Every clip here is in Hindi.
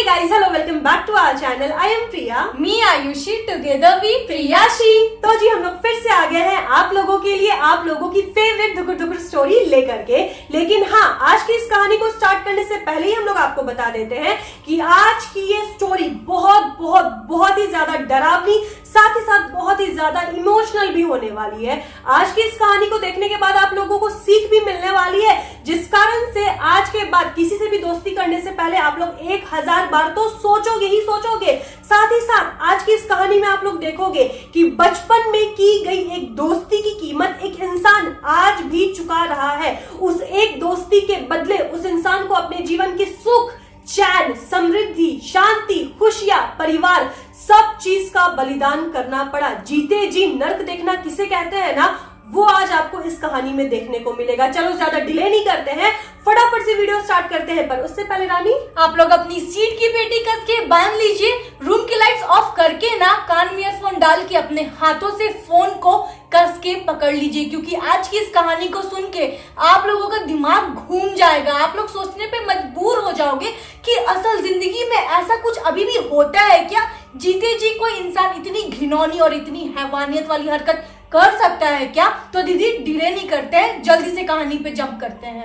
guys, hello, welcome back to our channel. I am Priya. Me Ayushi, together we Priyashi. तो जी हम लोग फिर से आ गए हैं आप लोगों के लिए, आप लोगों की फेवरेट धुकुर धुकुर स्टोरी लेकर के। लेकिन हाँ, आज की इस कहानी को स्टार्ट करने से पहले ही हम लोग आपको बता देते हैं कि आज की ये स्टोरी बहुत ही ज्यादा डरावनी, साथ ही साथ बहुत ही ज्यादा इमोशनल भी होने वाली है। आज की इस कहानी को देखने के बाद आप लोगों को सीख भी मिलने वाली है, जिस कारण से आज के बाद किसी से भी दोस्ती करने से पहले आप लोग 1000 बार तो सोचोगे ही सोचोगे। साथ ही साथ आज की इस कहानी में आप लोग देखोगे कि बचपन में की गई एक दोस्ती की कीमत एक इंसान आज भी चुका रहा है। उस एक दोस्ती के बदले उस इंसान को अपने जीवन के सुख, चैन, समृद्धि, शांति, खुशियां, परिवार, सब चीज का बलिदान करना पड़ा। जीते जी नर्क देखना किसे कहते हैं ना, वो आज आपको इस कहानी में देखने को मिलेगा। चलो ज्यादा डिले नहीं करते हैं, फटाफट से वीडियो स्टार्ट करते हैं। पर उससे पहले रानी, आप लोग अपनी सीट की पेटी कस के बांध लीजिए, रूम की लाइट्स ऑफ करके ना कान में ईयरफोन डाल के अपने हाथों से फोन को कस के पकड़ लीजिए, क्योंकि आज की इस कहानी को सुन के आप लोगों का दिमाग घूम जाएगा। आप लोग सोचने पे मजबूर हो जाओगे कि असल जिंदगी में ऐसा कुछ अभी भी होता है क्या? जीते जी कोई इंसान इतनी घिनौनी और इतनी हैवानियत वाली हरकत कर सकता है क्या? तो दीदी डिले नहीं करते हैं, जल्दी से कहानी पे जंप करते हैं।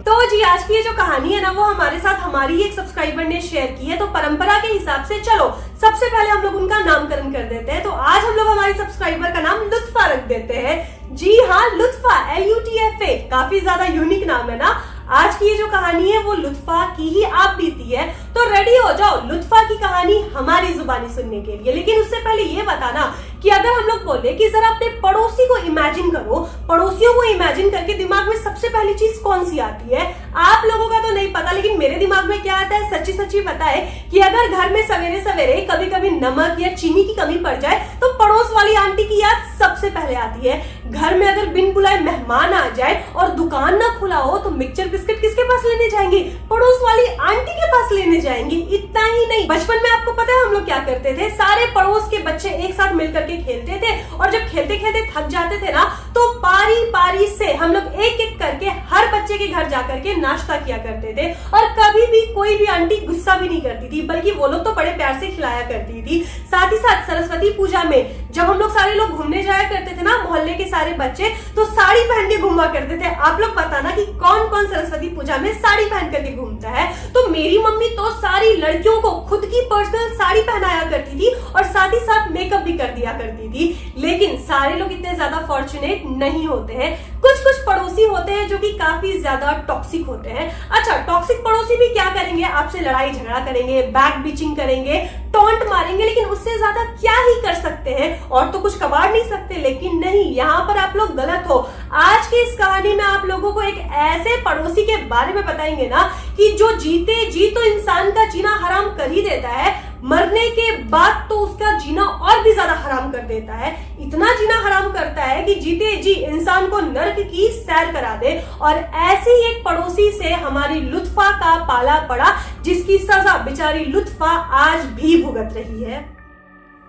तो जी आज की ये जो कहानी है ना, वो हमारे साथ हमारी एक सब्सक्राइबर ने शेयर की है। तो परंपरा के हिसाब से चलो सबसे पहले हम लोग उनका नामकरण कर देते हैं। तो आज हम लोग हमारी सब्सक्राइबर का नाम लुत्फा रख देते हैं। जी हाँ, लुत्फा, LUTFA, काफी ज्यादा यूनिक नाम है ना। आज की ये जो कहानी है वो लुत्फा की ही आप बीती है। तो रेडी हो जाओ लुत्फा की कहानी हमारी जुबानी सुनने के लिए। लेकिन उससे पहले ये बताना कि अगर हम लोग बोले कि जरा अपने पड़ोसी को इमेजिन करो, पड़ोसियों को इमेजिन करके दिमाग में सबसे पहली चीज कौन सी आती है? आप लोगों का तो नहीं पता, लेकिन मेरे दिमाग में क्या आता है, सच्ची सच्ची बताए कि अगर घर में सवेरे सवेरे कभी कभी नमक या चीनी की कमी पड़ जाए तो पड़ोस वाली आंटी की याद सबसे पहले आती है। घर में अगर बिन बुलाए मेहमान आ जाए और दुकान ना खुला हो तो मिक्सचर बिस्किट किसके पास लेने जाएंगे? पड़ोस वाली आंटी के पास लेने जाएंगे। इतना ही नहीं, बचपन में आपको पता है हम लोग क्या करते थे? सारे पड़ोस के बच्चे एक साथ मिलकर के खेलते थे, और जब खेलते खेलते थक जाते थे ना, तो पारी पारी से हम लोग एक एक करके हर बच्चे के घर जाकर के नाश्ता किया करते थे। और कभी भी कोई भी आंटी गुस्सा भी नहीं करती थी, बल्कि वो लोग तो बड़े प्यार से खिलाया करती थी। साथ ही साथ सरस्वती पूजा में जब हम लोग सारे लोग घूमने जाया करते थे ना, मोहल्ले के सारे बच्चे, तो साड़ी पहन के घूमा करते थे। आप लोग बताना कि कौन कौन सरस्वती पूजा में साड़ी पहन करके घूमता है? तो मेरी मम्मी तो सारी लड़कियों को खुद की पर्सनल साड़ी पहनाया करती थी और साथ ही साथ मेकअप भी कर दिया करती थी। लेकिन सारे लोग इतने ज्यादा फॉर्चुनेट नहीं होते हैं। कुछ कुछ पड़ोसी होते हैं जो कि काफी ज्यादा टॉक्सिक होते हैं। अच्छा, टॉक्सिक पड़ोसी भी क्या करेंगे? आपसे लड़ाई झगड़ा करेंगे, बैक बिचिंग करेंगे, टॉन्ट मारेंगे, लेकिन उससे ज्यादा क्या ही कर सकते हैं? और तो कुछ कबाड़ नहीं सकते। लेकिन नहीं, यहाँ पर आप लोग गलत हो। आज की इस कहानी में आप लोगों को एक ऐसे पड़ोसी के बारे में बताएंगे ना कि जो जीते जी तो इंसान का जीना हराम कर ही देता है, मरने के बाद तो उसका जीना और भी ज्यादा हराम कर देता है। इतना जीना हराम करता है कि जीते जी इंसान को नर्क की सैर करा दे। और ऐसे ही एक पड़ोसी से हमारी लुत्फा का पाला पड़ा, जिसकी सजा बेचारी लुत्फा आज भी भुगत रही है।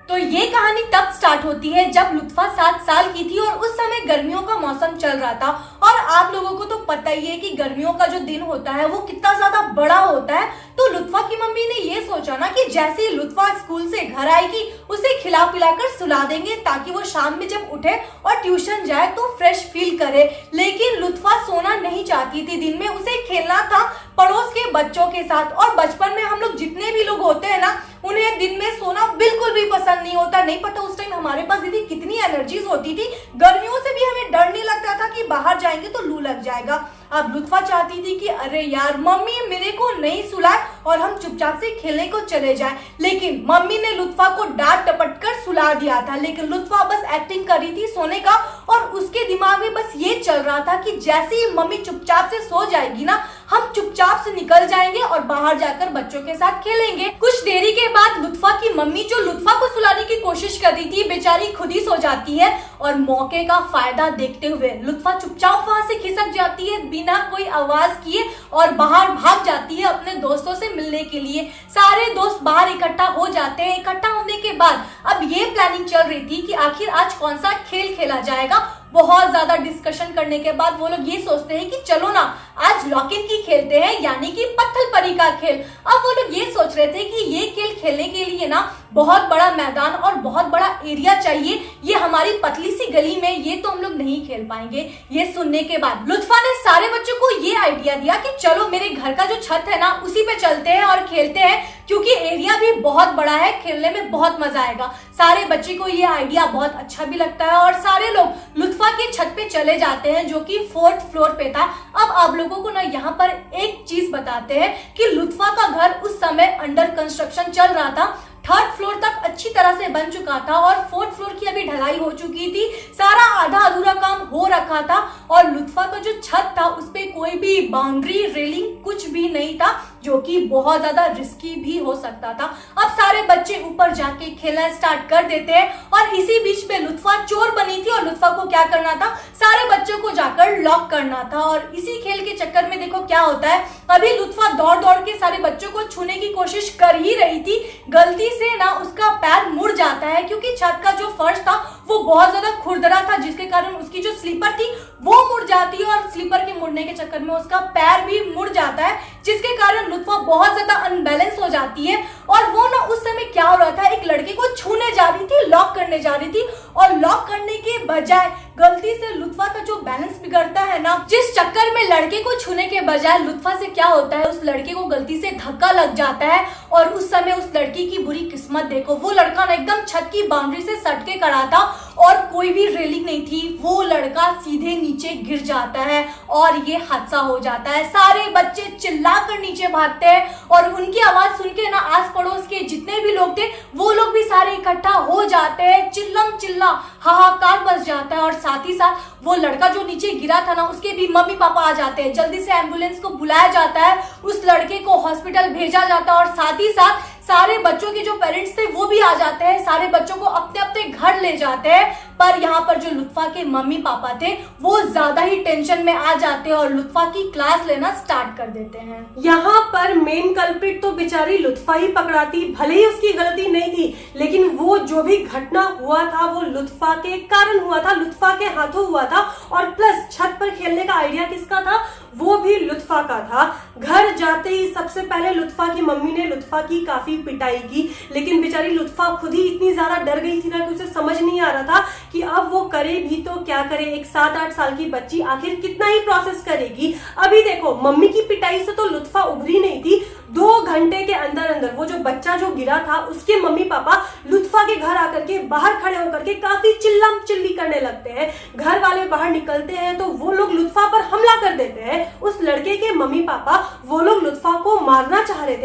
तो ये कहानी तब स्टार्ट होती है जब लुत्फा 7 साल की थी और उस समय गर्मियों का मौसम चल रहा था। और आप लोगों को तो पता ही है कि गर्मियों का जो दिन होता है वो कितना ज्यादा बड़ा होता है। तो लुत्फा की मम्मी ने ये सोचा ना कि जैसे ही लुत्फा स्कूल से घर आएगी उसे खिला पिलाकर सुला देंगे, ताकि वो शाम में जब उठे और ट्यूशन जाए तो फ्रेश फील करे। लेकिन लुत्फा सोना नहीं चाहती थी, दिन में उसे खेलना था पड़ोस के बच्चों के साथ। और बचपन में हम लोग जितने भी लोग होते हैं ना, उन्हें दिन में सोना बिल्कुल भी पसंद नहीं होता। नहीं पता उस टाइम हमारे पास दीदी कितनी एनर्जीज होती थी, गर्मियों से भी हमें डर नहीं लगता था कि बाहर जाएंगे तो लू लग जाएगा। अब लुत्फा चाहती थी कि अरे यार मम्मी मेरे को नहीं सुलाए और हम चुपचाप से खेलने को चले जाएं। लेकिन मम्मी ने लुत्फा को डांट टपट कर सुला दिया था। लेकिन लुत्फा बस एक्टिंग कर रही थी सोने का, और उसके दिमाग में बस ये चल रहा था कि जैसे ही मम्मी चुपचाप से सो जाएगी ना, हम चुपचाप से निकल जाएंगे और बाहर जाकर बच्चों के साथ खेलेंगे। कुछ देरी के बाद लुत्फा की मम्मी जो लुत्फा को सुलाने की कोशिश कर रही थी, बेचारी खुद ही सो जाती है। और मौके का फायदा देखते हुए लुत्फा चुपचाप वहां से खिसक जाती है बिना कोई आवाज किए और बाहर भाग जाती है अपने दोस्तों से मिलने के लिए। सारे दोस्त बाहर इकट्ठा हो जाते हैं। इकट्ठा होने के बाद अब ये प्लानिंग चल रही थी कि आखिर आज कौन सा खेल खेला जाएगा। बहुत ज्यादा डिस्कशन करने के बाद वो लोग ये सोचते हैं कि चलो ना आज लॉक इन की खेलते हैं, यानी कि पत्थर परी का खेल। अब वो लोग ये सोच रहे थे कि ये खेल खेलने के लिए ना बहुत बड़ा मैदान और बहुत बड़ा एरिया चाहिए, ये हमारी पतली सी गली में ये तो हम लोग नहीं खेल पाएंगे। ये सुनने के बाद लुत्फा ने सारे बच्चों को ये आइडिया दिया कि चलो मेरे घर का जो छत है ना उसी पे चलते हैं और खेलते हैं, क्योंकि एरिया भी बहुत बड़ा है, खेलने में बहुत मजा आएगा। सारे बच्चे को ये आइडिया बहुत अच्छा भी लगता है और सारे लोग लुत्फा के छत पे चले जाते हैं, जो कि 4th फ्लोर पे था। अब आप लोगों को ना यहाँ पर एक चीज बताते हैं कि लुत्फा का घर उस समय अंडर कंस्ट्रक्शन चल रहा था। 3rd फ्लोर तक अच्छी तरह से बन चुका था और 4th फ्लोर की अभी ढलाई हो चुकी थी, सारा आधा अधूरा काम हो रखा था और लुत्फा का जो छत था उस पे कोई भी बाउंड्री रेलिंग कुछ भी नहीं था, जो कि बहुत ज्यादा रिस्की भी हो सकता था। अब सारे बच्चे ऊपर जाके खेलना स्टार्ट कर देते हैं और इसी बीच में लुत्फा चोर बनी थी और लुत्फा को क्या करना था, सारे बच्चों को जाकर लॉक करना था। और इसी खेल के चक्कर में देखो क्या होता है, अभी लुत्फा दौड़ दौड़ के सारे बच्चों को छूने की कोशिश कर ही रही थी, गलती से ना उसका पैर मुड़ जाता है, क्योंकि छत का जो फर्श था वो बहुत ज्यादा खुरदरा था, जिसके कारण उसकी जो स्लीपर थी वो मुड़ जाती है और स्लीपर के मुड़ने के चक्कर में उसका पैर भी मुड़ जाता है, जिसके कारण लुत्फा बहुत ज्यादा अनबैलेंस हो जाती है। और वो ना उस समय क्या हो रहा था, एक लड़के को छूने जा रही थी, लॉक करने जा रही थी और लॉक करने के बजाय गलती से लुत्फा का जो बैलेंस बिगड़ता है ना, जिस चक्कर में लड़के को छूने के बजाय लुत्फा से क्या होता है, उस लड़के को गलती से धक्का लग जाता है। और उस समय उस लड़की की बुरी किस्मत देखो, वो लड़का ना एकदम छत की बाउंड्री से सट के खड़ा था और कोई भी रेलिंग नहीं थी, वो लड़का सीधे नीचे गिर जाता है और ये हादसा हो जाता है। सारे बच्चे चिल्लाकर नीचे भागते हैं और उनकी आवाज सुन के ना आस पड़ोस के जितने भी लोग थे वो लोग भी सारे इकट्ठा हो जाते हैं, चिल्लम चिल्ला हाहाकार बच जाता है। और साथ ही साथ वो लड़का जो नीचे गिरा था ना, उसके भी मम्मी पापा आ जाते हैं, जल्दी से एम्बुलेंस को बुलाया जाता है, उस लड़के को हॉस्पिटल भेजा जाता है और साथ ही साथ सारे बच्चों के जो पेरेंट्स थे वो भी आ जाते हैं, सारे बच्चों को अपने अपने घर ले जाते हैं। पर यहाँ पर जो लुत्फा के मम्मी पापा थे वो ज्यादा ही टेंशन में आ जाते हैं और लुत्फा की क्लास लेना स्टार्ट कर देते हैं। यहाँ पर मेन कल्प्रिट तो बेचारी लुत्फा ही पकड़ाती, भले ही उसकी गलती नहीं थी, लेकिन वो जो भी घटना हुआ था वो लुत्फा के कारण हुआ था, लुत्फा के हाथों हुआ था। और प्लस छत पर खेलने का आइडिया किसका था, वो भी लुत्फा का था। घर जाते ही सबसे पहले लुत्फा की मम्मी ने लुत्फा की काफी पिटाई की, लेकिन बेचारी लुत्फा खुद ही इतनी ज्यादा डर गई थी ना कि उसे समझ नहीं आ रहा था कि अब वो करे भी तो क्या करे। एक 7-8 साल की बच्ची आखिर कितना ही प्रोसेस करेगी। अभी देखो मम्मी की पिटाई से तो लुत्फा उभरी नहीं थी, 2 घंटे के अंदर अंदर वो जो बच्चा जो गिरा था उसके मम्मी पापा लुत्फा के घर आकर के बाहर खड़े होकर के काफी चिल्लम चिल्ली करने लगते हैं। घर वाले बाहर निकलते हैं तो वो लोग लुत्फा पर हमला कर देते हैं। उस लड़के के मम्मी पापा वो लोग लुत्फा को मारना चाह रहे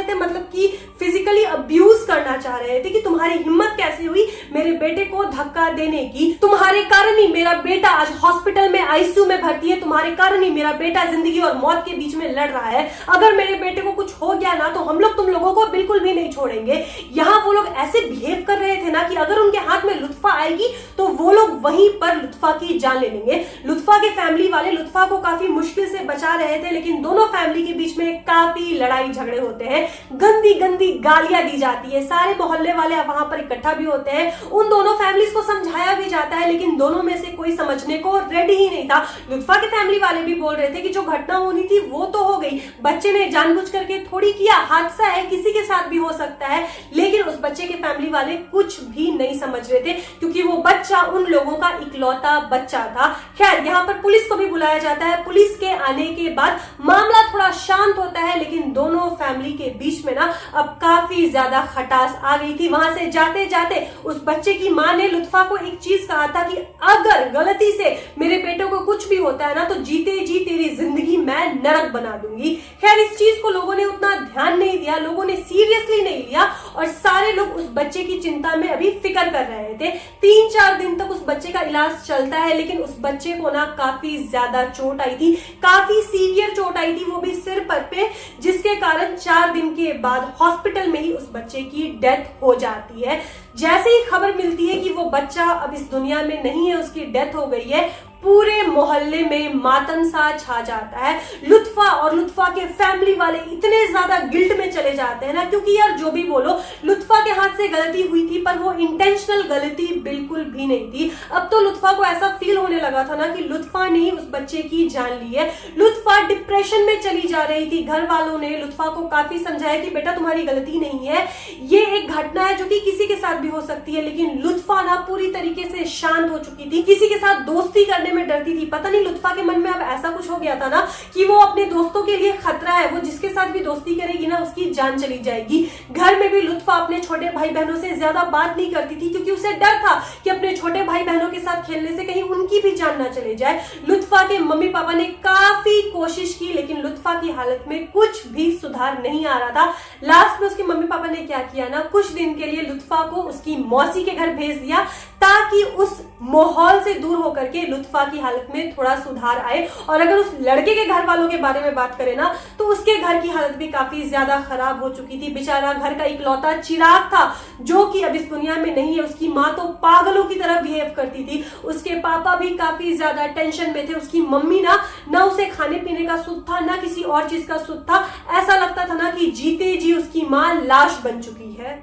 थे, मतलब कि फिजिकली अब्यूज करना चाह रहे थे कि तुम्हारी हिम्मत कैसे हुई मेरे बेटे को धक्का देने की, तुम्हारे कारण ही मेरा बेटा आज हॉस्पिटल में आईसीयू में भर्ती है, तुम्हारे कारण ही मेरा बेटा जिंदगी और मौत के बीच में लड़ रहा है, अगर मेरे बेटे को कुछ हो गया ना तो हम लोग तुम लोगों को बिल्कुल भी नहीं छोड़ेंगे। यहाँ वो लोग ऐसे बिहेव कर रहे थे ना कि अगर उनके हाथ में लुत्फा आएगी तो वो लोग वहीं पर लुत्फा की जान ले लेंगे। लुत्फा के फैमिली वाले लुत्फा को काफी मुश्किल से बचा रहे थे, लेकिन दोनों फैमिली के बीच में काफी लड़ाई झगड़े होते हैं, गंदी गंदी गालियां दी जाती है, सारे मोहल्ले वाले वहां पर इकट्ठा भी होते हैं। उन दोनों फैमिलीज को समझाया भी जाता है, लेकिन दोनों में से कोई समझने को रेडी ही नहीं था। लुत्फा के फैमिली वाले भी बोल रहे थे कि जो घटना होनी थी वो तो हो गई, बच्चे ने जानबूझ करके थोड़ी किया, हादसा है, किसी के साथ भी हो सकता है। लेकिन उस बच्चे के फैमिली वाले कुछ भी नहीं समझ रहे थे, क्योंकि वो बच्चा उन लोगों का इकलौता बच्चा था। खैर यहाँ पर पुलिस को भी बुलाया जाता है। पुलिस के आने के बाद मामला थोड़ा शांत होता है, लेकिन दोनों फैमिली के बीच में ना अब काफी ज्यादा खटास आ गई थी। वहां से जाते जाते उस बच्चे की माँ ने लुत्फा को एक चीज कहा था कि अगर गलती से मेरे बेटे को कुछ भी होता है ना तो जीते जी तेरी जिंदगी मैं नरक बना दूंगी। खैर इस चीज को लोगों ने उतना ध्यान नहीं दिया, लोगों ने सीरियसली नहीं लिया और सारे लोग उस बच्चे की चिंता में अभी फिक्र कर रहे थे। 3-4 दिन तक उस बच्चे का इलाज चलता है, लेकिन उस बच्चे को ना काफी ज्यादा चोट आई थी, काफी सीवियर चोट आई थी, वो भी सिर पर पे, जिसके कारण 4 दिन के बाद हॉस्पिटल में ही उस बच्चे की डेथ हो जाती है। जैसे ही खबर मिलती है कि वो बच्चा अब इस दुनिया में नहीं है, उसकी डेथ हो गई है, पूरे मोहल्ले में मातम सा छा जाता है। लुत्फा और लुत्फा के फैमिली वाले इतने ज्यादा गिल्ट में चले जाते हैं ना, क्योंकि यार जो भी बोलो लुत्फा के हाथ से गलती हुई थी, पर वो इंटेंशनल गलती बिल्कुल भी नहीं थी। अब तो लुत्फा को ऐसा फील होने लगा था ना कि लुत्फा ने उस बच्चे की जान ली है। लुत्फा डिप्रेशन में चली जा रही थी। घर वालों ने लुत्फा को काफी समझाया कि बेटा तुम्हारी गलती नहीं है, ये एक घटना है जो कि किसी के साथ भी हो सकती है। लेकिन लुत्फा ना पूरी तरीके से शांत हो चुकी थी, किसी के साथ दोस्ती करने में डरती थी। पता नहीं लुत्फा के मन में अब ऐसा कुछ हो गया था ना कि वो अपने दोस्तों के लिए खतरा है, वो जिसके साथ भी दोस्ती करेगी ना उसकी जान चली जाएगी। घर में भी लुत्फा अपने छोटे भाई बहनों से ज्यादा बात नहीं करती थी, क्योंकि उसे डर था कि अपने छोटे भाई बहनों के साथ खेलने से कहीं उनकी भी जान ना चले जाए। लुत्फा के मम्मी पापा ने काफी कोशिश की, लेकिन लुत्फा की हालत में कुछ भी सुधार नहीं आ रहा था। लास्ट में उसके मम्मी पापा ने क्या किया ना, कुछ दिन के लिए लुत्फा को उसकी मौसी के घर भेज दिया, ताकि उस माहौल से दूर होकर के लुत्फा की हालत में थोड़ा सुधार आए। और अगर उस लड़के के घर वालों के बारे में बात करें ना, तो उसके घर की हालत भी काफी ज्यादा खराब हो चुकी थी। बेचारा घर का इकलौता चिराग था जो कि अब इस दुनिया में नहीं है। उसकी माँ तो पागलों की तरह बिहेव करती थी, उसके पापा भी काफी ज्यादा टेंशन में थे, उसकी मम्मी ना उसे खाने पीने का सुध था, ना किसी और चीज का सुध था। ऐसा लगता था ना कि जीते जी उसकी माँ लाश बन चुकी है।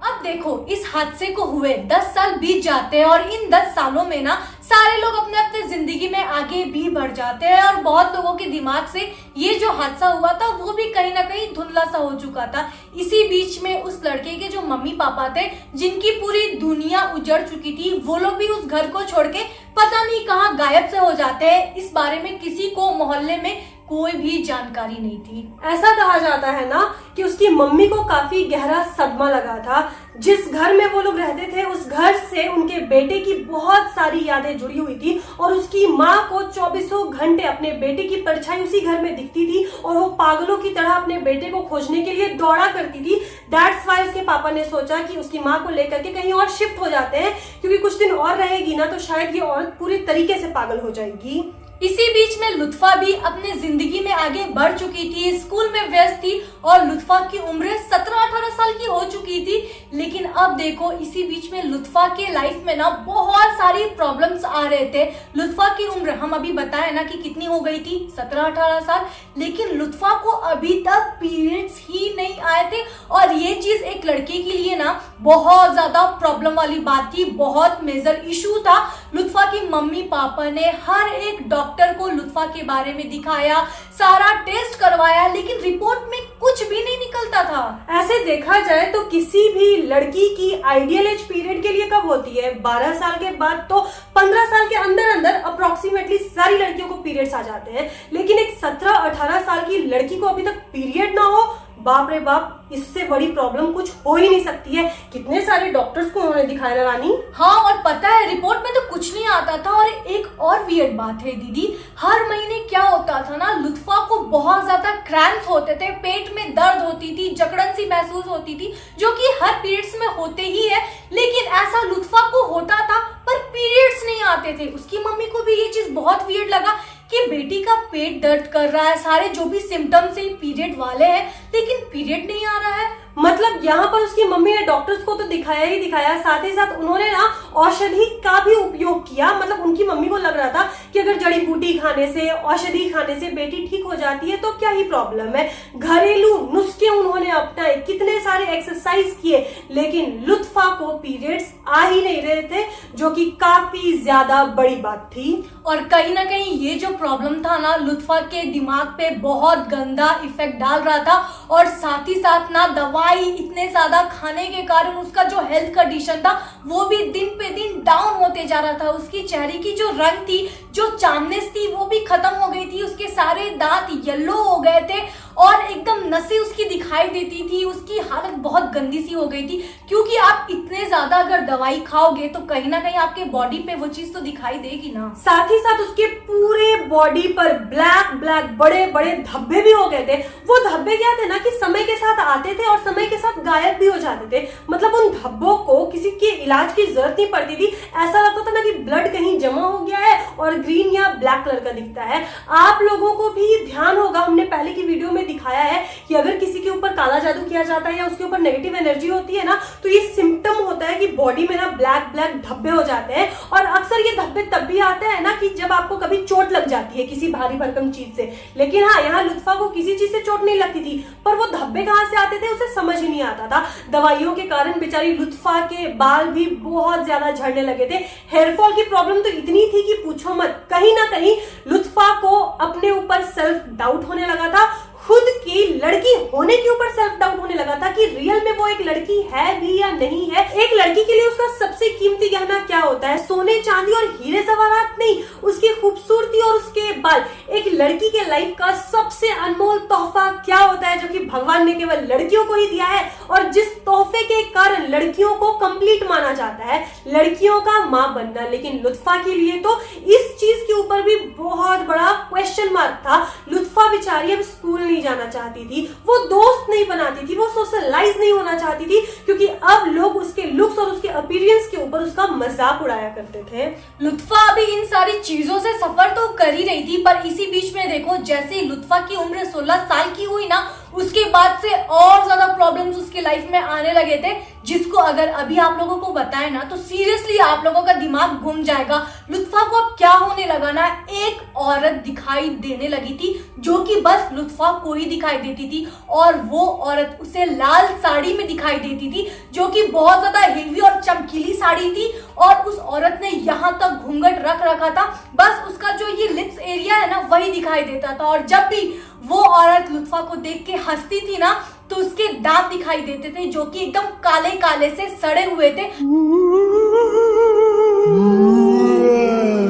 अब देखो, इस हादसे को हुए 10 साल बीत जाते हैं और इन 10 सालों में ना सारे लोग अपने अपने जिंदगी में आगे भी बढ़ जाते हैं और बहुत लोगों के दिमाग से ये जो हादसा हुआ था वो भी कहीं ना कहीं धुंधला सा हो चुका था। इसी बीच में उस लड़के के जो मम्मी पापा थे, जिनकी पूरी दुनिया उजड़ चुकी थी, वो लोग भी उस घर को छोड़ के पता नहीं कहाँ गायब से हो जाते हैं। इस बारे में किसी को मोहल्ले में कोई भी जानकारी नहीं थी। ऐसा कहा जाता है ना कि उसकी मम्मी को काफी गहरा सदमा लगा था। जिस घर में वो लोग रहते थे, उस घर से उनके बेटे की बहुत सारी यादें जुड़ी हुई थी और उसकी माँ को 24 घंटे अपने बेटे की परछाई उसी घर में दिखती थी और वो पागलों की तरह अपने बेटे को खोजने के लिए दौड़ा करती थी। दैट्स वाई उसके पापा ने सोचा कि उसकी माँ को लेकर के कहीं और शिफ्ट हो जाते हैं, क्योंकि कुछ दिन और रहेगी ना तो शायद ये औरत पूरी तरीके से पागल हो जाएगी। इसी बीच में लुत्फा भी अपने जिंदगी में आगे बढ़ चुकी थी, स्कूल में व्यस्त थी और लुत्फा की उम्र 17-18 साल की हो चुकी थी। लेकिन अब देखो, इसी बीच में लुत्फा के लाइफ में ना बहुत सारी प्रॉब्लम्स आ रहे थे। लुत्फा की उम्र हम अभी बताए ना कि कितनी हो गई थी, 17-18 साल, लेकिन लुत्फा को अभी तक पीरियड्स ही नहीं आए थे और ये चीज एक लड़के के लिए ना बहुत ज्यादा प्रॉब्लम वाली बात थी, बहुत मेजर इशू था। लुत्फा की मम्मी पापा ने हर एक डॉक्टर को लुत्फा के बारे में दिखाया, सारा टेस्ट करवाया, लेकिन रिपोर्ट में कुछ भी नहीं निकलता था। ऐसे देखा जाए तो किसी भी लड़की की आइडियल एज पीरियड के लिए कब होती है? 12 साल के बाद तो 15 साल के अंदर अंदर अप्रोक्सीमेटली सारी लड़कियों को पीरियड्स आ जाते हैं। लेकिन एक 17-18 साल की लड़की को अभी तक पीरियड ना हो, बाप रे बाप, इससे बड़ी प्रॉब्लम कुछ हो ही नहीं सकती है। कितने सारे डॉक्टर्स को उन्होंने दिखाया ना रानी। हाँ, और पता है रिपोर्ट में तो कुछ नहीं आता था। और एक और वियर्ड बात है दीदी, हर महीने क्या होता था ना, लुत्फा को बहुत ज्यादा क्रैम्प्स होते थे, पेट में दर्द होती थी, जकड़न सी महसूस होती थी, जो कि हर पीरियड्स में होते ही है। लेकिन ऐसा लुत्फा को होता था पर पीरियड्स नहीं आते थे। उसकी मम्मी को भी ये चीज बहुत वियर्ड लगा कि बेटी का पेट दर्द कर रहा है, सारे जो भी सिम्टम्स है पीरियड वाले हैं, लेकिन पीरियड नहीं आ रहा है। मतलब यहाँ पर उसकी मम्मी ने डॉक्टर्स को तो दिखाया ही दिखाया, साथ ही साथ उन्होंने ना औषधि का भी उपयोग किया। मतलब उनकी मम्मी को लग रहा था कि अगर जड़ी बूटी खाने से, औषधि खाने से बेटी ठीक हो जाती है तो क्या ही प्रॉब्लम है। घरेलू नुस्खे उन्होंने अपनाए, कितने सारे एक्सरसाइज किए, लेकिन लुत्फा को पीरियड्स आ ही नहीं रहे थे, जो कि काफी ज्यादा बड़ी बात थी। और कहीं ना कहीं ये जो प्रॉब्लम था ना, लुत्फा के दिमाग पे बहुत गंदा इफेक्ट डाल रहा था। और साथ ही साथ ना दवाई इतने ज्यादा खाने के कारण उसका जो हेल्थ कंडीशन था वो भी दिन पे दिन डाउन होते जा रहा था। उसकी चेहरे की जो रंग थी, जो चामनेस थी, वो भी खत्म हो गई थी। उसके सारे दांत येलो हो गए थे और एकदम नसें उसकी दिखाई देती थी। उसकी हालत बहुत गंदी सी हो गई थी, क्योंकि आप इतने ज्यादा अगर दवाई खाओगे तो कहीं ना कहीं आपके बॉडी पे वो चीज तो दिखाई देगी ना। साथ ही साथ उसके पूरे बॉडी पर ब्लैक ब्लैक बड़े बड़े धब्बे भी हो गए थे। वो धब्बे क्या थे ना कि समय के साथ आते थे और समय के साथ गायब भी हो जाते थे। मतलब उन धब्बों को किसी के इलाज की जरूरत नहीं पड़ती थी। ऐसा लगता था ना कि ब्लड कहीं जमा हो गया है और ग्रीन या ब्लैक कलर का दिखता है। आप लोगों को भी ध्यान होगा, हमने पहले की वीडियो में दिखाया है कि अगर किसी के ऊपर काला जादू किया जाता है या उसके ऊपर नेगेटिव एनर्जी होती है ना, तो ये सिम्टम होता है कि बॉडी में ना ब्लैक ब्लैक धब्बे हो जाते हैं। और अक्सर ये धब्बे तब भी आते हैं ना कि जब आपको कभी चोट लग जाती है किसी भारी भरकम चीज से। लेकिन हाँ, यहाँ लुत्फा को किसी चीज से चोट नहीं लगती थी, पर वो धब्बे कहाँ से आते थे उसे समझ ही नहीं आता था। दवाइयों के कारण बेचारी लुत्फा के बाल भी बहुत ज्यादा झड़ने लगे थे। हेयरफॉल की प्रॉब्लम तो इतनी थी कि पूछो मत। कहीं ना कहीं लुत्फा को अपने ऊपर सेल्फ डाउट होने लगा था, खुद की लड़की होने के ऊपर सेल्फ डाउट होने लगा था कि रियल में वो एक लड़की है भी या नहीं है। एक लड़की के लिए उसका सबसे कीमती गहना क्या होता है? सोने चांदी और हीरे जवाहरात नहीं, उसकी खूबसूरती और उसके बाल। एक लड़की के लाइफ का सबसे अनमोल तोहफा क्या होता है जो कि भगवान ने केवल लड़कियों को ही दिया है और जिस तोहफे के कारण लड़कियों को कंप्लीट माना जाता है, लड़कियों का मां बनना। लेकिन लुत्फा के लिए तो इस चीज के ऊपर भी बहुत बड़ा क्वेश्चन मार्क था। लुत्फा बेचारी अब स्कूल नहीं जाना चाहती थी, वो दोस्त नहीं बनाती थी, वो सोशलाइज नहीं होना चाहती थी, क्योंकि अब लोग उसके लुक्स और उसके अपीयरेंस के ऊपर उसका मजाक उड़ाया करते थे। लुत्फा अभी इन सारी चीजों से सफर तो कर ही रही थी, पर इसी बीच में देखो जैसे ही लुत्फा की उम्र 16 साल की हुई ना, उसके बाद से और ज्यादा प्रॉब्लम्स उसके लाइफ में आने लगे थे, जिसको अगर अभी आप लोगों को बताए ना तो सीरियसली आप लोगों का दिमाग घूम जाएगा। लुत्फा को अब क्या होने लगा ना, एक औरत दिखाई देने लगी थी जो कि बस लुत्फा को ही दिखाई देती थी, और वो औरत उसे लाल साड़ी में दिखाई देती थी जो कि बहुत ज्यादा हेवी और चमकीली साड़ी थी। और उस औरत ने यहाँ तक घूंघट रख रखा था, बस उसका जो ये लिप्स एरिया है ना वही दिखाई देता था। और जब भी वो औरत लुत्फा को देख के हंसती थी ना तो उसके दांत दिखाई देते थे जो कि एकदम काले काले से सड़े हुए थे,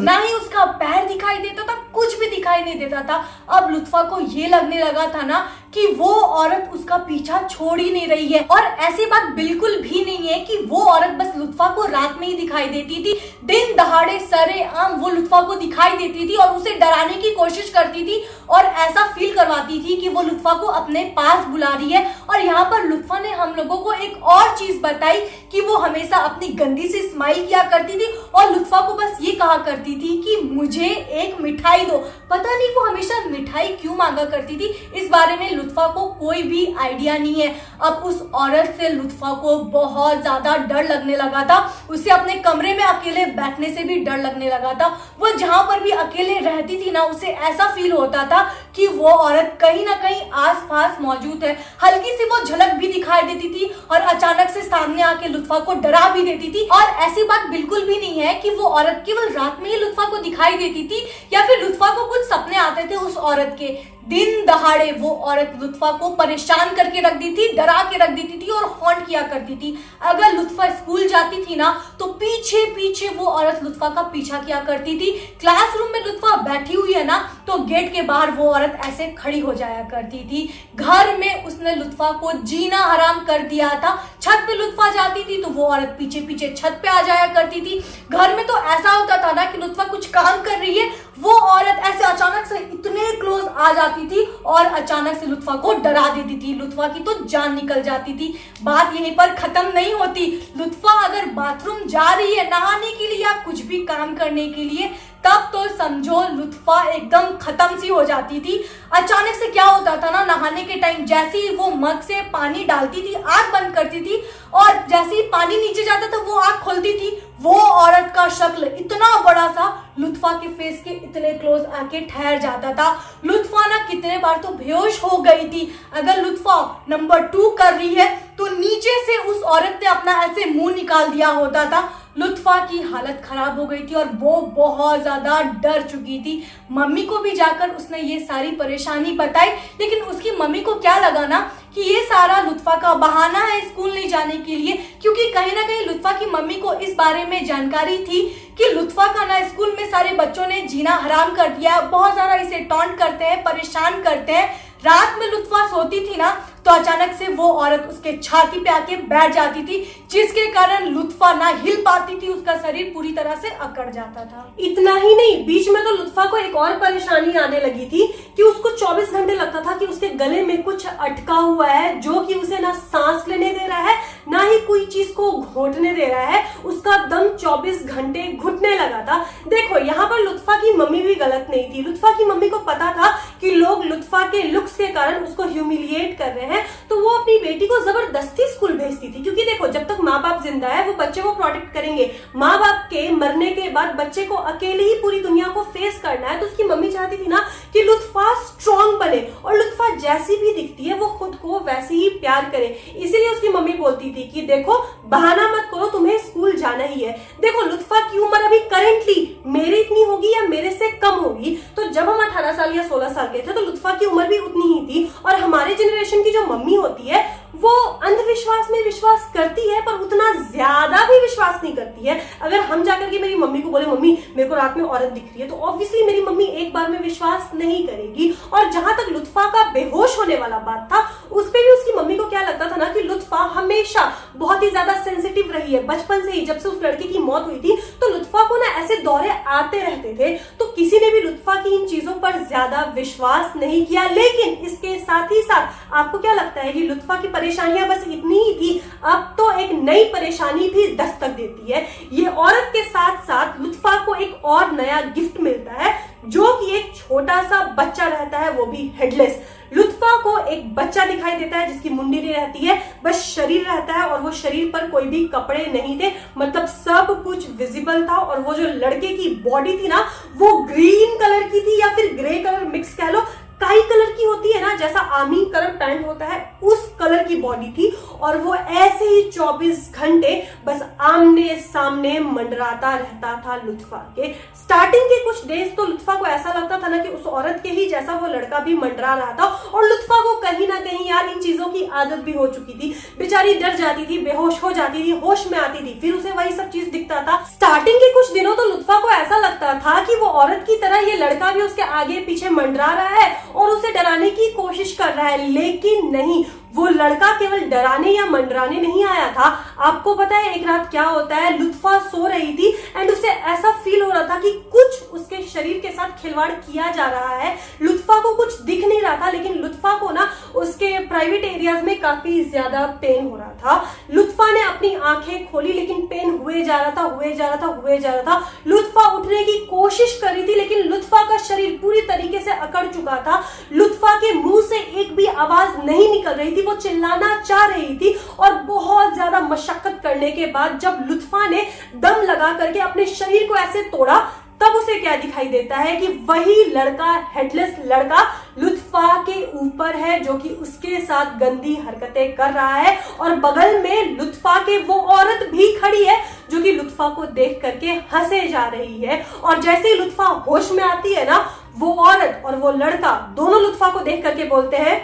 ना ही उसका पैर दिखाई देता था, कुछ भी दिखाई नहीं देता था। अब लुत्फा को ये लगने लगा था ना कि वो औरत उसका पीछा छोड़ ही नहीं रही है। और ऐसी बात बिल्कुल भी नहीं है कि वो औरत बस लुत्फा को रात में ही दिखाई देती थी, दिन दहाड़े सरेआम वो लुत्फा को दिखाई देती थी और उसे डराने की कोशिश करती थी और ऐसा फील करवाती थी कि वो लुत्फा को अपने पास बुला रही है। और यहाँ पर लुत्फा ने हम लोगों को एक और चीज बताई कि वो हमेशा अपनी गंदी सी स्माइल किया करती थी और लुत्फा को बस ये कहा करती थी कि मुझे एक मिठाई दो। पता नहीं वो हमेशा मिठाई क्यों मांगा करती थी, इस बारे में लुत्फा को कोई भी आइडिया नहीं है। अब उस औरत से लुत्फा को बहुत ज्यादा डर लगने लगा था, उसे अपने कमरे में अकेले बैठने से भी डर लगने लगा था। वो जहां पर भी अकेले रहती थी ना उसे ऐसा फील होता था कि वो औरत कहीं ना कहीं आसपास मौजूद है। हल्की सी वो झलक भी दिखाई देती थी और अचानक से सामने आके लुत्फा को डरा भी देती थी। और ऐसी बात बिल्कुल भी नहीं है कि वो औरत केवल रात में ही लुत्फा को दिखाई देती थी या फिर लुत्फा को कुछ सपने आते थे उस औरत के। दिन दहाड़े वो औरत लुत्फा को परेशान करके रख दी थी, डरा के रख देती थी और हॉन्ट किया करती थी। अगर लुत्फा स्कूल जाती थी ना तो पीछे पीछे वो औरत लुत्फा का पीछा किया करती थी। क्लासरूम में लुत्फा बैठी हुई है ना तो गेट के बाहर वो औरत ऐसे खड़ी हो जाया करती थी। घर में उसने लुत्फा को जीना हराम कर दिया था। छत पे लुत्फा जाती थी तो वो औरत पीछे पीछे छत पे आ जाया करती थी। घर में तो ऐसा होता था ना कि लुत्फा कुछ काम कर रही है, वो औरत ऐसे अचानक से इतने क्लोज आ जाती थी और अचानक से लुत्फा को डरा देती थी। लुत्फा की तो जान निकल जाती थी। बात यहीं पर खत्म नहीं होती। लुत्फा अगर बाथरूम जा रही है नहाने के लिए या कुछ भी काम करने के लिए, तब तो समझो लुत्फा एकदम खत्म सी हो जाती थी। अचानक से क्या होता था ना, नहाने के टाइम जैसे ही वो मग से पानी डालती थी, आंख बंद करती थी और जैसे ही पानी नीचे जाता था वो आंख खोलती थी, वो औरत का शक्ल इतना बड़ा सा लुत्फा के फेस के इतने क्लोज आके ठहर जाता था। लुत्फा ना कितने बार तो बेहोश हो गई थी। अगर लुत्फा नंबर 2 कर रही है तो नीचे से उस औरत ने अपना ऐसे मुंह निकाल दिया होता था। लुत्फा की हालत खराब हो गई थी और वो बहुत ज्यादा डर चुकी थी। मम्मी को भी जाकर उसने ये सारी परेशानी बताई, लेकिन उसकी मम्मी को क्या लगा ना कि ये सारा लुत्फा का बहाना है स्कूल नहीं जाने के लिए, क्योंकि कहीं ना कहीं लुत्फा की मम्मी को इस बारे में जानकारी थी कि लुत्फा का ना स्कूल में सारे बच्चों ने जीना हराम कर दिया, बहुत ज्यादा इसे टॉन्ट करते हैं, परेशान करते हैं। रात में लुत्फा सोती थी ना तो अचानक से वो औरत उसके छाती पे आके बैठ जाती थी, जिसके कारण लुत्फा ना हिल पाती थी, उसका शरीर पूरी तरह से अकड़ जाता था। इतना ही नहीं, बीच में तो लुत्फा को एक और परेशानी आने लगी थी कि उसको 24 घंटे लगता था कि उसके गले में कुछ अटका हुआ है जो कि उसे ना सांस लेने दे रहा है ना ही कोई चीज को घोटने दे रहा है। उसका दम 24 घंटे घुटने लगा था। देखो यहाँ पर लुत्फा की मम्मी भी गलत नहीं थी। लुत्फा की मम्मी को पता था कि लोग लुत्फा के लुक्स के कारण उसको ह्यूमिलिएट कर रहे हैं, तो वो अपनी बेटी को जबरदस्ती स्कूल भेजती थी, क्योंकि देखो जब तक माँ बाप जिंदा है वो बच्चे को प्रोटेक्ट करेंगे, माँ बाप के मरने के बाद बच्चे को अकेले ही पूरी दुनिया को फेस करना है। तो उसकी मम्मी चाहती थी ना कि लुत्फा स्ट्रॉन्ग बने और लुत्फा जैसी भी दिखती है वो खुद को वैसे ही प्यार करे। इसीलिए उसकी मम्मी बोलती थी कि देखो बहाना मत करो, तुम्हें स्कूल जाना ही है। देखो लुत्फा की उम्र अभी करेंटली मेरी इतनी होगी या मेरे से कम होगी, तो जब हम 18 साल या 16 साल के थे तो लुत्फा की उम्र भी उतनी ही थी। और हमारे जनरेशन की जो मम्मी होती है वो अंधविश्वास में विश्वास करती है, पर उतना ज्यादा भी विश्वास नहीं करती है। अगर हम जाकर के मेरी मम्मी को बोले मम्मी मेरे को रात में औरत दिख रही है, तो ऑब्वियसली मेरी मम्मी एक बार में विश्वास नहीं करेगी। और जहां तक लुत्फा का बेहोश होने वाला बात था, उस पे भी उसकी मम्मी को क्या लगता था ना कि लुत्फा हमेशा बहुत ही ज्यादा सेंसिटिव रही है। बचपन से ही जब से उस लड़के की मौत हुई थी तो लुत्फा को ना ऐसे दौरे आते रहते थे, तो किसी ने भी लुत्फा की इन चीजों पर ज्यादा विश्वास नहीं किया। लेकिन इसके साथ ही साथ आपको क्या लगता है कि लुत्फा की परेशानियां बस इतनी ही थी? अब तो एक नई परेशानी भी दस्तक देती है। ये औरत के साथ साथ लुत्फा को एक और नया गिफ्ट मिलता है, जो कि एक छोटा सा बच्चा रहता है, वो भी हेडलेस। लुत्फा को एक बच्चा दिखाई देता है जिसकी मुंडी नहीं रहती है, बस शरीर रहता है और वो शरीर पर कोई भी कपड़े नहीं थे, मतलब सब कुछ विजिबल था। और वो जो लड़के की बॉडी थी ना वो ग्रीन कलर की थी या फिर ग्रे कलर मिक्स कह लो, काई कलर की होती है ना, जैसा आर्मी कलर पैंट होता है उस कलर की बॉडी थी। और वो ऐसे ही 24 घंटे बस आमने सामने मंडराता रहता था लुत्फा के। स्टार्टिंग के कुछ डेज तो लुत्फा को ऐसा लगता था ना कि उस औरत के ही जैसा वो लड़का भी मंडरा रहा था, और लुत्फा को कहीं ना कहीं यार इन चीजों की आदत भी हो चुकी थी। बेचारी डर जाती थी, बेहोश हो जाती थी, होश में आती थी, फिर उसे वही सब चीज दिखता था। स्टार्टिंग के कुछ दिनों तो लुत्फा को ऐसा लगता था कि वो औरत की तरह ये लड़का भी उसके आगे पीछे मंडरा रहा है और उसे डराने की कोशिश कर रहा है। लेकिन नहीं, वो लड़का केवल डराने या मंडराने नहीं आया था। आपको पता है एक रात क्या होता है, लुत्फा सो रही थी एंड उसे ऐसा फील हो रहा था कि कुछ उसके शरीर के साथ खिलवाड़ किया जा रहा है। लुत्फा को कुछ दिख नहीं रहा था, लेकिन लुत्फा को ना उसके प्राइवेट एरियाज में काफी ज्यादा पेन हो रहा था। लुत्फा ने अपनी आंखें खोली, लेकिन पेन हुए जा रहा था, हुए जा रहा था, हुए जा रहा था। लुत्फा उठने की कोशिश कर रही थी, लेकिन लुत्फा का शरीर पूरी तरीके से अकड़ चुका था। लुत्फा के मुंह से एक भी आवाज नहीं निकल रही थी, वो चिल्लाना चाह रही थी। और बहुत ज्यादा मशक्कत करने के बाद जब लुत्फा ने दम लगा करके अपने शरीर को ऐसे तोड़ा, तब उसे क्या दिखाई देता है कि वही लड़का, हेडलेस लड़का लुत्फा के ऊपर है, जो कि उसके साथ गंदी हरकतें कर रहा है। और बगल में लुत्फा के वो औरत भी खड़ी है जो कि लुत्फा को देख करके हंसे जा रही है। और जैसे ही लुत्फा होश में आती है ना, वो औरत और वो लड़का दोनों लुत्फा को देख करके बोलते हैं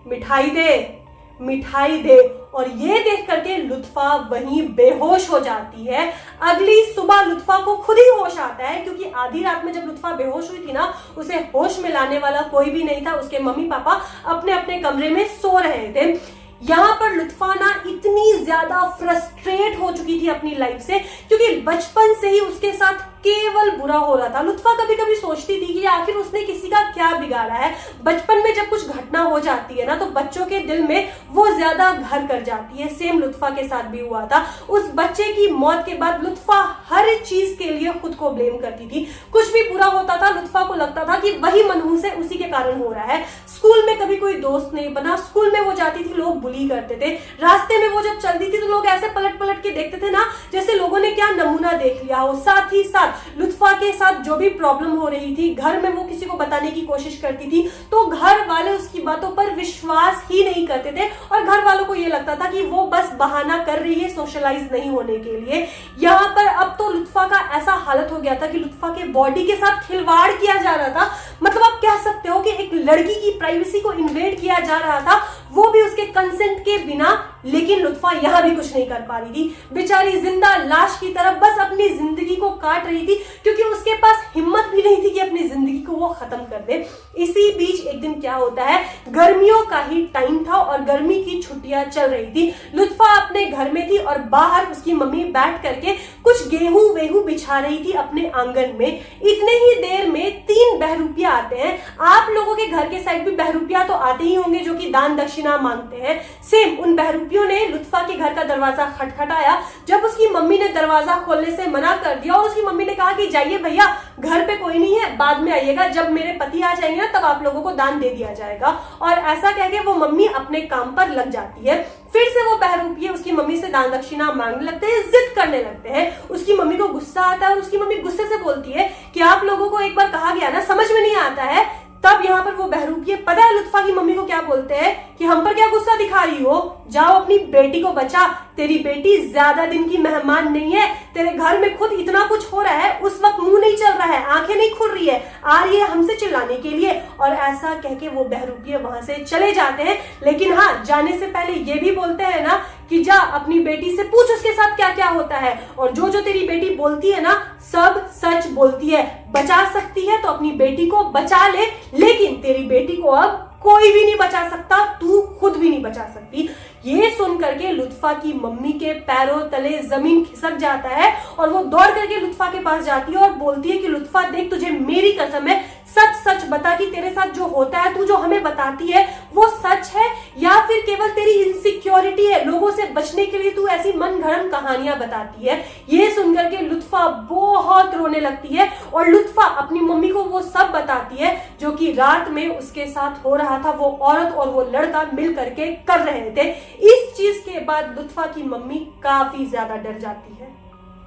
मिठाई दे, मिठाई दे। और ये देख करके लुत्फा वहीं बेहोश हो जाती है। अगली सुबह लुत्फा को खुद ही होश आता है, क्योंकि आधी रात में जब लुत्फा बेहोश हुई थी ना, उसे होश में लाने वाला कोई भी नहीं था। उसके मम्मी पापा अपने अपने कमरे में सो रहे थे। यहाँ पर लुत्फा ना इतनी ज्यादा फ्रस्ट्रेट हो चुकी थी अपनी लाइफ से, क्योंकि बचपन से ही उसके साथ केवल बुरा हो रहा था। लुत्फा कभी कभी सोचती थी कि आखिर उसने किसी का क्या बिगाड़ा है। बचपन में जब कुछ घटना हो जाती है ना, तो बच्चों के दिल में वो ज्यादा घर कर जाती है। सेम लुत्फा के साथ भी हुआ था। उस बच्चे की मौत के बाद लुत्फा हर चीज के लिए खुद को ब्लेम करती थी। कुछ भी बुरा होता था लुत्फा को लगता था कि वही मनहूस है, उसी के कारण हो रहा है। स्कूल में कभी कोई दोस्त नहीं बना, स्कूल में वो जाती थी, लोग बुली करते थे। रास्ते में वो जब चलती थी तो लोग ऐसे पलट पलट के देखते थे ना, जैसे लोगों ने क्या नमूना देख लिया हो। साथ ही साथ लुत्फा के साथ जो भी प्रॉब्लम हो रही थी, घर में वो किसी को बताने की कोशिश करती थी तो घर वाले उसकी बातों पर विश्वास ही नहीं करते थे। और घर वालों को ये लगता था कि वो बस बहाना कर रही है सोशलाइज नहीं होने के लिए। यहाँ पर अब तो लुत्फा का ऐसा हालत हो गया था कि लुत्फा के बॉडी के साथ खिलवाड़ किया जा रहा था। मतलब आप कह सकते हो कि एक लड़की की प्राइवेसी को इन्वेड किया जा रहा था, वो भी उसके कंसेंट के बिना। लेकिन लुत्फा यहां भी कुछ नहीं कर पा रही थी। बेचारी जिंदा लाश की तरह बस अपनी जिंदगी को काट रही थी, क्योंकि उसके पास हिम्मत भी नहीं थी कि अपनी जिंदगी को वो खत्म कर दे। इसी बीच एक दिन क्या होता है, गर्मियों का ही टाइम था और गर्मी की छुट्टियां चल रही थी। लुत्फा अपने घर में थी और बाहर उसकी मम्मी बैठ करके कुछ गेहूं वेहूं बिछा रही थी अपने आंगन में। इतने ही देर में 3 बहरूपिया आते हैं। आप लोगों के घर के साइड भी बहरूपिया तो आते ही होंगे जो कि दान दक्षिणा मांगते हैं। सेम उन बहरूपिया बहरूपियों ने लुत्फा के घर का दरवाजा खटखटाया। जब उसकी मम्मी ने दरवाजा खोलने से मना कर दिया और उसकी मम्मी ने कहा कि जाइए भैया, घर पे कोई नहीं है, बाद में आइएगा, जब मेरे पति आ जाएंगे ना तब आप लोगों को दान दे दिया जाएगा। और ऐसा कह के वो मम्मी अपने काम पर लग जाती है। फिर से वो बहरूपिये उसकी मम्मी से दान दक्षिणा मांगने लगते हैं, जिद करने लगते हैं। उसकी मम्मी को गुस्सा आता है और उसकी मम्मी गुस्से से बोलती है कि आप लोगों को एक बार कहा गया ना, समझ में नहीं आता है। तब यहाँ पर वो बहरूपिये पता है लुत्फा की मम्मी को क्या बोलते हैं कि हम पर क्या गुस्सा दिखा रही हो, जाओ अपनी बेटी को बचा, तेरी बेटी ज्यादा दिन की मेहमान नहीं है, तेरे घर में खुद इतना कुछ हो रहा है, उस वक्त मुंह नहीं चल रहा है, आंखें नहीं खुल रही है, आ रही है हमसे चिल्लाने के लिए। और ऐसा कह के वो बहरूपिये वहां से चले जाते हैं। लेकिन हाँ, जाने से पहले ये भी बोलते हैं ना कि जा अपनी बेटी से पूछ उसके साथ क्या क्या होता है, और जो जो तेरी बेटी बोलती है ना सब सच बोलती है, बचा सकती है तो अपनी बेटी को बचा ले, लेकिन तेरी बेटी को अब कोई भी नहीं बचा सकता, तू खुद भी नहीं बचा सकती। ये सुन करके लुत्फा की मम्मी के पैरों तले जमीन खिसक जाता है और वो दौड़ करके लुत्फा के पास जाती है और बोलती है कि लुत्फा देख, तुझे मेरी कसम है, सच सच बता कि तेरे साथ जो होता है, तू जो हमें बताती है वो सच है या फिर केवल तेरी इनसिक्योरिटी है, लोगों से बचने के लिए तू ऐसी मनगढ़ंत कहानियां बताती है। ये सुनकर के लुत्फा बहुत रोने लगती है और लुत्फा अपनी मम्मी को वो सब बताती है जो कि रात में उसके साथ हो रहा था, वो औरत और वो लड़का मिल करके कर रहे थे। इस चीज के बाद लुत्फा की मम्मी काफी ज्यादा डर जाती है।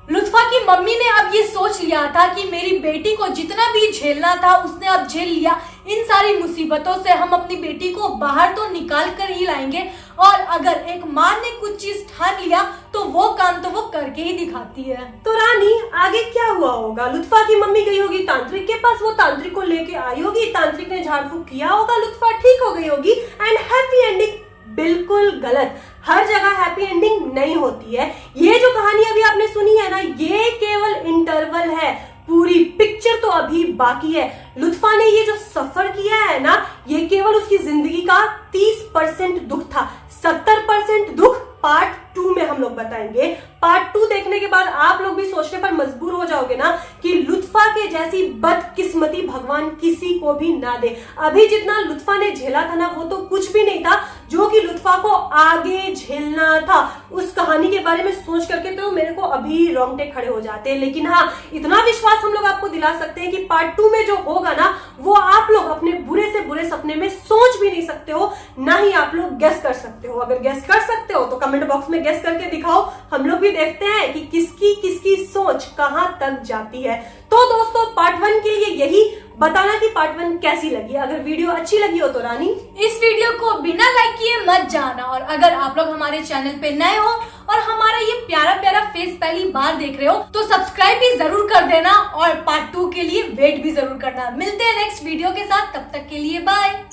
लुत्फा की मम्मी ने अब ये सोच लिया था कि मेरी बेटी को जितना भी झेलना था उसने अब झेल लिया, इन सारी मुसीबतों से हम अपनी बेटी को बाहर तो निकाल कर ही लाएंगे, और अगर एक माँ ने कुछ चीज ठान लिया तो वो काम तो वो करके ही दिखाती है। तो रानी आगे क्या हुआ होगा? लुत्फा की मम्मी गई होगी तांत्रिक के पास, वो तांत्रिक को लेके आई होगी, तांत्रिक ने झाड़ फूक किया होगा, लुत्फा ठीक हो गई होगी एंड हैप्पी एंडिंग। बिल्कुल गलत, हर जगह हैप्पी एंडिंग नहीं होती है। ये जो कहानी अभी आपने सुनी है ना, ये केवल इंटरवल है, पूरी पिक्चर तो अभी बाकी है। लुत्फा ने ये जो सफर किया है ना, ये केवल उसकी जिंदगी का 30% दुख था, 70% दुख पार्ट 2 में हम लोग बताएंगे। पार्ट 2 देखने के बाद आप लोग भी सोचने पर मजबूर हो जाओगे ना कि लुत्फा के जैसी बदकिस्मती भगवान किसी को भी ना दे। अभी जितना लुत्फा ने झेला था ना, वो तो कुछ भी नहीं था जो कि लुत्फा को आगे झेलना था। उस कहानी के बारे में सोच करके तो मेरे को अभी रोंगटे खड़े हो जाते हैं। लेकिन हाँ, इतना विश्वास हम लोग आपको दिला सकते हैं कि पार्ट 2 में जो होगा ना, वो आप लोग अपने बुरे से बुरे सपने में सोच भी नहीं सकते हो, ना ही आप लोग गेस कर सकते हो। अगर गेस कर सकते हो तो कमेंट बॉक्स में गेस करके दिखाओ, हम लोग भी देखते हैं कि किसकी किसकी सोच कहां तक जाती है। तो दोस्तों, पार्ट 1 के लिए यही बताना कि पार्ट 1 कैसी लगी। अगर वीडियो अच्छी लगी हो तो रानी इस वीडियो को बिना लाइक किए मत जाना, और अगर आप लोग हमारे चैनल पे नए हो और हमारा ये प्यारा प्यारा फेस पहली बार देख रहे हो तो सब्सक्राइब भी जरूर कर देना और पार्ट 2 के लिए वेट भी जरूर करना। मिलते हैं नेक्स्ट वीडियो के साथ, तब तक के लिए बाय।